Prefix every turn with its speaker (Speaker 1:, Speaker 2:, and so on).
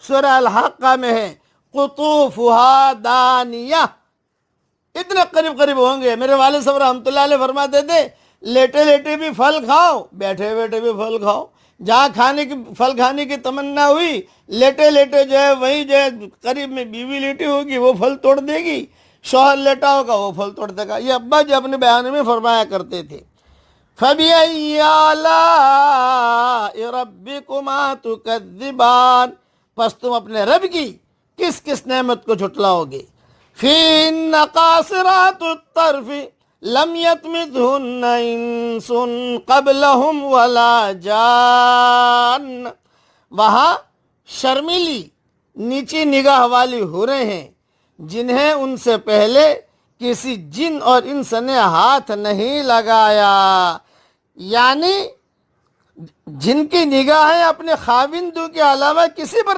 Speaker 1: سورہ الحاقہ میں ہے قطوفها دانیہ، اتنے قریب قریب ہوں گے۔ میرے والد صاحب رحمۃ اللہ علیہ فرماتے تھے لیٹے لیٹے بھی پھل کھاؤ، بیٹھے بیٹھے بھی پھل کھاؤ، جہاں پھل کھانے کی تمنا ہوئی لیٹے لیٹے جو ہے وہیں جو ہے قریب میں بیوی لیٹی ہوگی وہ پھل توڑ دے گی، شوہر لیٹا ہوگا وہ پھل توڑ دے گا۔ یہ ابا جو اپنے بیان میں فرمایا کرتے تھے۔ فَبِأَيِّ آلَاءِ رَبِّكُمَا تُكَذِّبَانِ، پس تم اپنے رب کی کس کس نعمت کو جھٹلاؤ گے۔ فِيهِنَّ قَاصِرَاتُ الطَّرْفِ لَمْ يَطْمِثْهُنَّ إِنسٌ قَبْلَهُمْ وَلَا جَانٌّ، وہاں شرمیلی نیچی نگاہ والی حوریں ہیں جنہیں ان سے پہلے کسی جن اور انس نے ہاتھ نہیں لگایا، یعنی جن کی نگاہیں اپنے خاوندوں کے علاوہ کسی پر